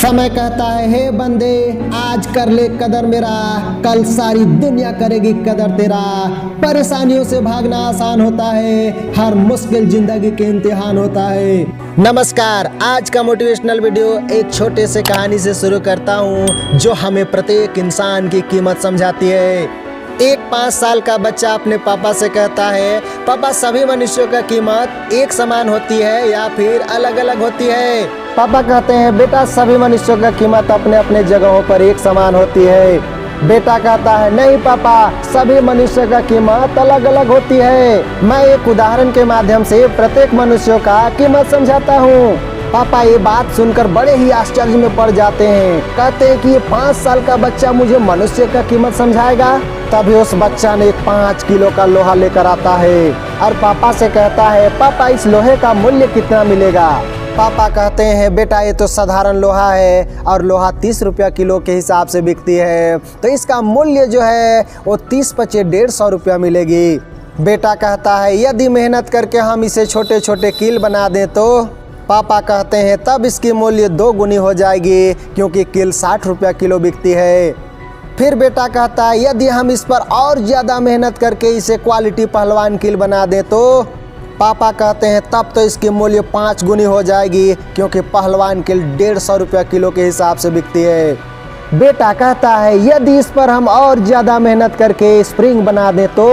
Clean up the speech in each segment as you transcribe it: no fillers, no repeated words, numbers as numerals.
समय कहता है हे बंदे, आज कर ले कदर मेरा, कल सारी दुनिया करेगी कदर तेरा। परेशानियों से भागना आसान होता है, हर मुश्किल जिंदगी के इम्तिहान होता है। नमस्कार, आज का मोटिवेशनल वीडियो एक छोटे से कहानी से शुरू करता हूँ जो हमें प्रत्येक इंसान की कीमत समझाती है। एक 5 साल का बच्चा अपने पापा से कहता है, पापा सभी मनुष्यों का कीमत एक समान होती है या फिर अलग अलग होती है। पापा कहते हैं, बेटा सभी मनुष्यों का कीमत अपने अपने जगहों पर एक समान होती है। बेटा कहता है, नहीं पापा, सभी मनुष्यों का कीमत अलग अलग होती है। मैं एक उदाहरण के माध्यम से प्रत्येक मनुष्यों का कीमत समझाता हूँ। पापा ये बात सुनकर बड़े ही आश्चर्य में पड़ जाते हैं। कहते हैं कि ये 5 साल का बच्चा मुझे मनुष्य का कीमत समझाएगा। तभी उस बच्चा ने एक 5 किलो का लोहा लेकर आता है और पापा से कहता है, पापा इस लोहे का मूल्य कितना मिलेगा। पापा कहते हैं, बेटा ये तो साधारण लोहा है और लोहा 30 रुपया किलो के हिसाब से बिकती है, तो इसका मूल्य जो है वो 30-25 150 रुपया मिलेगी। बेटा कहता है, यदि मेहनत करके हम इसे छोटे छोटे कील बना दें तो। पापा कहते हैं, तब इसकी मूल्य 2 गुनी हो जाएगी क्योंकि कील 60 रुपया किलो बिकती है। फिर बेटा कहता है, यदि हम इस पर और ज़्यादा मेहनत करके इसे क्वालिटी पहलवान कील बना दें तो। पापा कहते हैं, तब तो इसकी मूल्य 5 गुनी हो जाएगी क्योंकि पहलवान कील 150 रुपया किलो के हिसाब से बिकती है। बेटा कहता है, यदि इस पर हम और ज़्यादा मेहनत करके स्प्रिंग बना दें तो।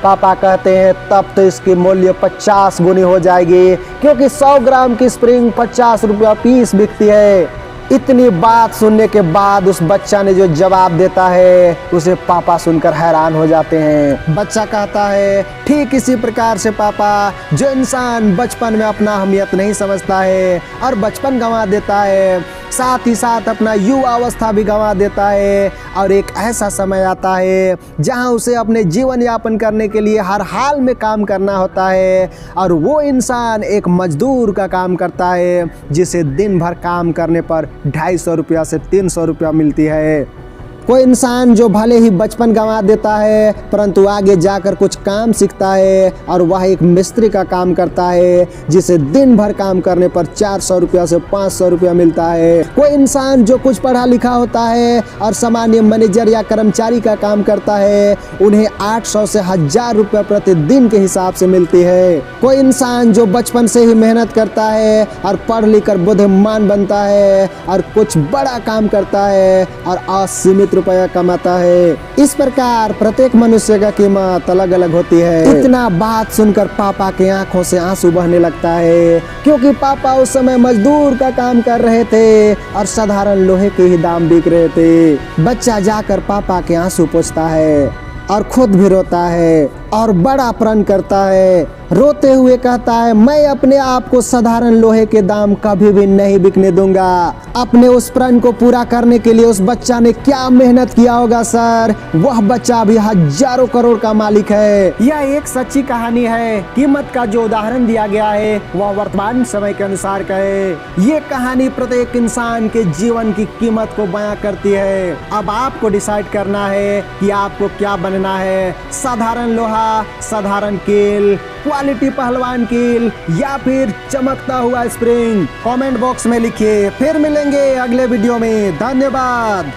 पापा कहते हैं, तब तो इसकी मूल्य 50 गुनी हो जाएगी क्योंकि 100 ग्राम की स्प्रिंग 50 रुपया पीस बिकती है। इतनी बात सुनने के बाद उस बच्चा ने जो जवाब देता है उसे पापा सुनकर हैरान हो जाते हैं। बच्चा कहता है, ठीक इसी प्रकार से पापा, जो इंसान बचपन में अपना अहमियत नहीं समझता है और बचपन गंवा देता है, साथ ही साथ अपना युवा अवस्था भी गंवा देता है और एक ऐसा समय आता है जहां उसे अपने जीवन यापन करने के लिए हर हाल में काम करना होता है और वो इंसान एक मजदूर का काम करता है जिसे दिन भर काम करने पर 250 रुपया से 300 रुपया मिलती है। कोई इंसान जो भले ही बचपन गंवा देता है परंतु आगे जाकर कुछ काम सीखता है और वह एक मिस्त्री का काम करता है जिसे दिन भर काम करने पर 400 रुपया से 500 रुपया मिलता है। कोई इंसान जो कुछ पढ़ा लिखा होता है और सामान्य मैनेजर या कर्मचारी का काम करता है, उन्हें 800 से 1000 रुपया प्रतिदिन के हिसाब से मिलती है। कोई इंसान जो बचपन से ही मेहनत करता है और पढ़ लिख कर बुद्धिमान बनता है और कुछ बड़ा काम करता है और असीमित रुपया कमाता है। इस प्रकार प्रत्येक मनुष्य का कीमत अलग अलग होती है। इतना बात सुनकर पापा की आंखों से आंसू बहने लगता है क्योंकि पापा उस समय मजदूर का काम कर रहे थे और साधारण लोहे के ही दाम बिक रहे थे। बच्चा जाकर पापा के आंसू पोंछता है और खुद भी रोता है और बड़ा प्रण करता है। रोते हुए कहता है, मैं अपने आप को साधारण लोहे के दाम कभी भी नहीं बिकने दूंगा। अपने उस प्रण को पूरा करने के लिए उस बच्चा ने क्या मेहनत किया होगा सर। वह बच्चा भी हजारों करोड़ का मालिक है। यह एक सच्ची कहानी है। कीमत का जो उदाहरण दिया गया है वह वर्तमान समय के अनुसार का है। ये कहानी प्रत्येक इंसान के जीवन की कीमत को बयां करती है। अब आपको डिसाइड करना है कि आपको क्या बनना है, साधारण लोहा, साधारण कील, क्वालिटी पहलवान कील या फिर चमकता हुआ स्प्रिंग। कमेंट बॉक्स में लिखिए। फिर मिलेंगे अगले वीडियो में। धन्यवाद।